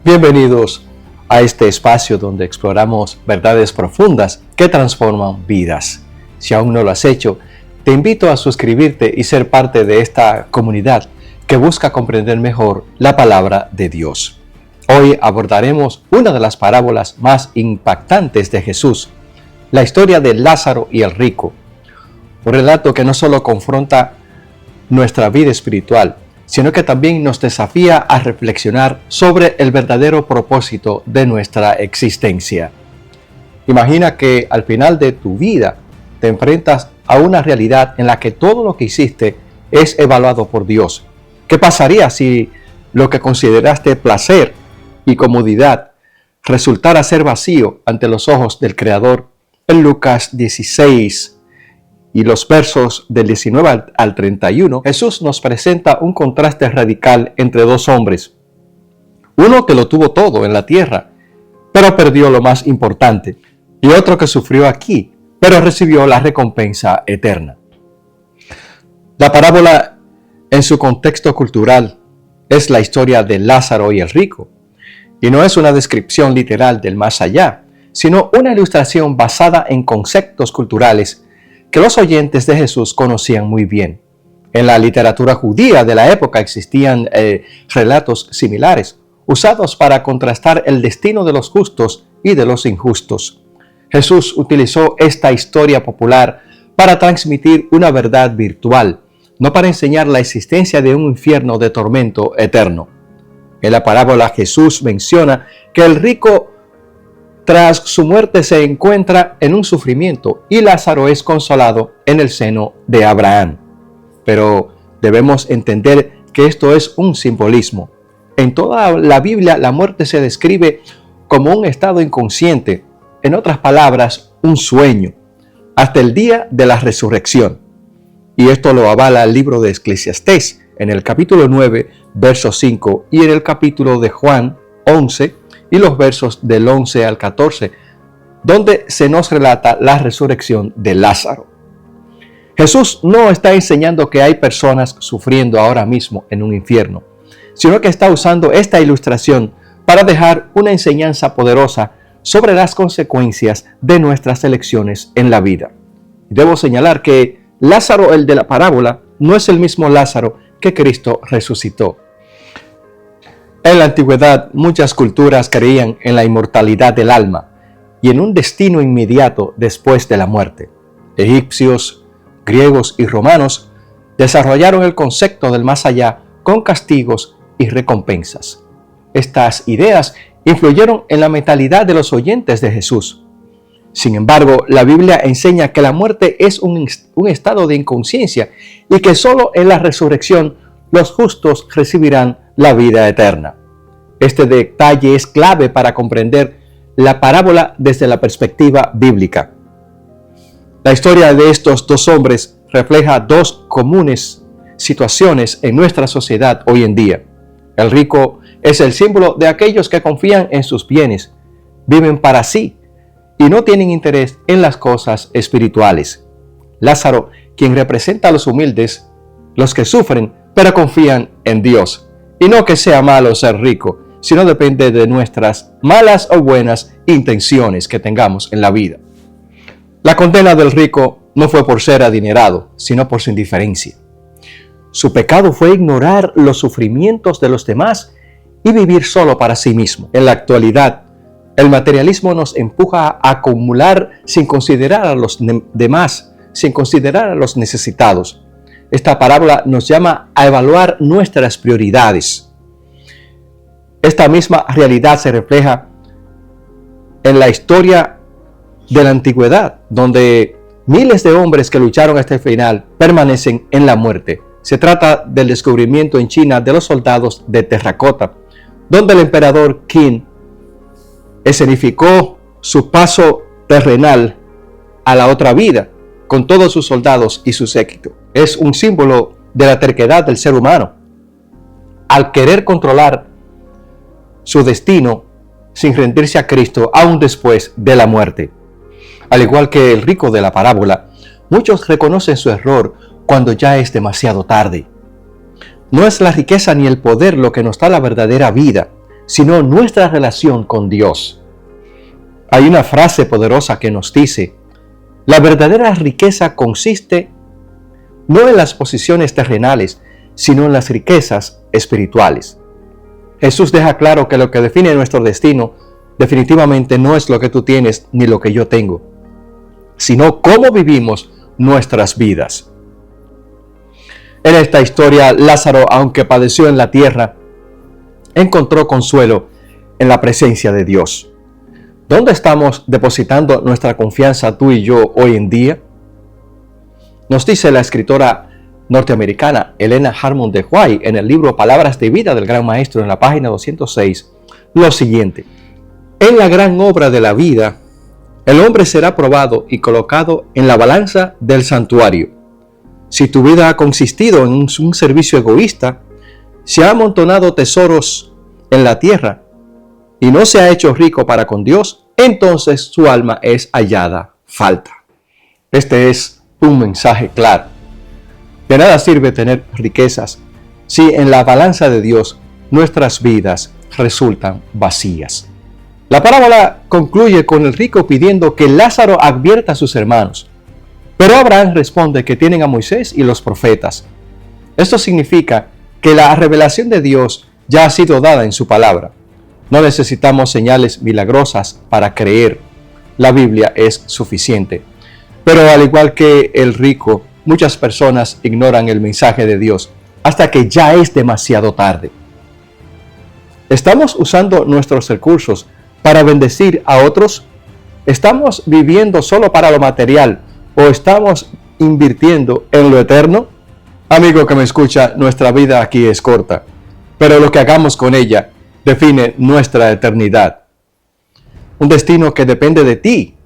Bienvenidos a este espacio donde exploramos verdades profundas que transforman vidas. Si aún no lo has hecho, te invito a suscribirte y ser parte de esta comunidad que busca comprender mejor la palabra de Dios. Hoy abordaremos una de las parábolas más impactantes de Jesús, la historia de Lázaro y el rico. Un relato que no solo confronta nuestra vida espiritual, sino que también nos desafía a reflexionar sobre el verdadero propósito de nuestra existencia. Imagina que al final de tu vida te enfrentas a una realidad en la que todo lo que hiciste es evaluado por Dios. ¿Qué pasaría si lo que consideraste placer y comodidad resultara ser vacío ante los ojos del Creador? En Lucas 16 y los versos del 19 al 31, Jesús nos presenta un contraste radical entre dos hombres. Uno que lo tuvo todo en la tierra, pero perdió lo más importante, y otro que sufrió aquí, pero recibió la recompensa eterna. La parábola, en su contexto cultural, es la historia de Lázaro y el rico, y no es una descripción literal del más allá, sino una ilustración basada en conceptos culturales que los oyentes de Jesús conocían muy bien. En la literatura judía de la época existían relatos similares, usados para contrastar el destino de los justos y de los injustos. Jesús utilizó esta historia popular para transmitir una verdad virtual, no para enseñar la existencia de un infierno de tormento eterno. En la parábola Jesús menciona que el rico tras su muerte se encuentra en un sufrimiento y Lázaro es consolado en el seno de Abraham. Pero debemos entender que esto es un simbolismo. En toda la Biblia la muerte se describe como un estado inconsciente, en otras palabras, un sueño, hasta el día de la resurrección. Y esto lo avala el libro de Eclesiastés en el capítulo 9, verso 5 y en el capítulo de Juan 11, y los versos del 11 al 14, donde se nos relata la resurrección de Lázaro. Jesús no está enseñando que hay personas sufriendo ahora mismo en un infierno, sino que está usando esta ilustración para dejar una enseñanza poderosa sobre las consecuencias de nuestras elecciones en la vida. Debo señalar que Lázaro, el de la parábola, no es el mismo Lázaro que Cristo resucitó. En la antigüedad, muchas culturas creían en la inmortalidad del alma y en un destino inmediato después de la muerte. Egipcios, griegos y romanos desarrollaron el concepto del más allá con castigos y recompensas. Estas ideas influyeron en la mentalidad de los oyentes de Jesús. Sin embargo, la Biblia enseña que la muerte es un estado de inconsciencia y que solo en la resurrección los justos recibirán la vida eterna. Este detalle es clave para comprender la parábola desde la perspectiva bíblica. La historia de estos dos hombres refleja dos comunes situaciones en nuestra sociedad hoy en día. El rico es el símbolo de aquellos que confían en sus bienes, viven para sí y no tienen interés en las cosas espirituales. Lázaro, quien representa a los humildes, los que sufren, pero confían en Dios. Y no que sea malo ser rico, sino depende de nuestras malas o buenas intenciones que tengamos en la vida. La condena del rico no fue por ser adinerado, sino por su indiferencia. Su pecado fue ignorar los sufrimientos de los demás y vivir solo para sí mismo. En la actualidad, el materialismo nos empuja a acumular sin considerar a los demás, sin considerar a los necesitados. Esta parábola nos llama a evaluar nuestras prioridades. Esta misma realidad se refleja en la historia de la antigüedad, donde miles de hombres que lucharon hasta el final permanecen en la muerte. Se trata del descubrimiento en China de los soldados de terracota, donde el emperador Qin escenificó su paso terrenal a la otra vida con todos sus soldados y su séquito. Es un símbolo de la terquedad del ser humano, al querer controlar su destino sin rendirse a Cristo aún después de la muerte. Al igual que el rico de la parábola, muchos reconocen su error cuando ya es demasiado tarde. No es la riqueza ni el poder lo que nos da la verdadera vida, sino nuestra relación con Dios. Hay una frase poderosa que nos dice: la verdadera riqueza consiste no en las posiciones terrenales, sino en las riquezas espirituales. Jesús deja claro que lo que define nuestro destino definitivamente no es lo que tú tienes ni lo que yo tengo, sino cómo vivimos nuestras vidas. En esta historia, Lázaro, aunque padeció en la tierra, encontró consuelo en la presencia de Dios. ¿Dónde estamos depositando nuestra confianza tú y yo hoy en día? Nos dice la escritora norteamericana Elena Harmon de White en el libro Palabras de Vida del Gran Maestro, en la página 206, lo siguiente: en la gran obra de la vida, el hombre será probado y colocado en la balanza del santuario. Si tu vida ha consistido en un servicio egoísta, si ha amontonado tesoros en la tierra y no se ha hecho rico para con Dios, entonces su alma es hallada falta. Este es un mensaje claro. De nada sirve tener riquezas si en la balanza de Dios nuestras vidas resultan vacías. La parábola concluye con el rico pidiendo que Lázaro advierta a sus hermanos, pero Abraham responde que tienen a Moisés y los profetas. Esto significa que la revelación de Dios ya ha sido dada en su palabra. No necesitamos señales milagrosas para creer. La Biblia es suficiente. Pero al igual que el rico, muchas personas ignoran el mensaje de Dios hasta que ya es demasiado tarde. ¿Estamos usando nuestros recursos para bendecir a otros? ¿Estamos viviendo solo para lo material o estamos invirtiendo en lo eterno? Amigo que me escucha, nuestra vida aquí es corta, pero lo que hagamos con ella define nuestra eternidad. Un destino que depende de ti.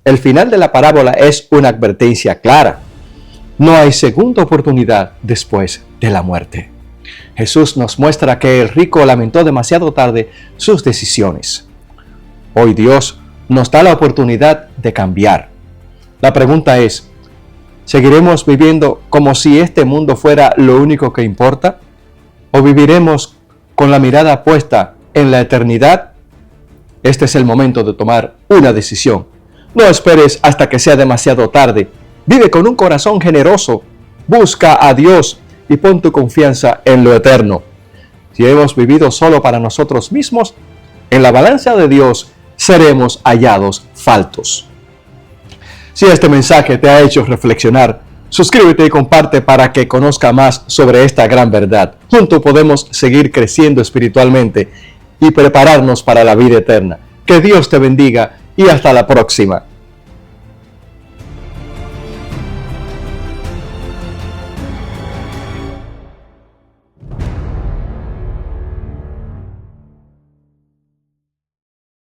El final de la parábola es una advertencia clara. No hay segunda oportunidad después de la muerte. Jesús nos muestra que el rico lamentó demasiado tarde sus decisiones. Hoy Dios nos da la oportunidad de cambiar. La pregunta es: ¿seguiremos viviendo como si este mundo fuera lo único que importa? ¿O viviremos con la mirada puesta en la eternidad? Este es el momento de tomar una decisión. No esperes hasta que sea demasiado tarde. Vive con un corazón generoso. Busca a Dios y pon tu confianza en lo eterno. Si hemos vivido solo para nosotros mismos, en la balanza de Dios seremos hallados faltos. Si este mensaje te ha hecho reflexionar, suscríbete y comparte para que conozca más sobre esta gran verdad. Juntos podemos seguir creciendo espiritualmente y prepararnos para la vida eterna. Que Dios te bendiga y hasta la próxima.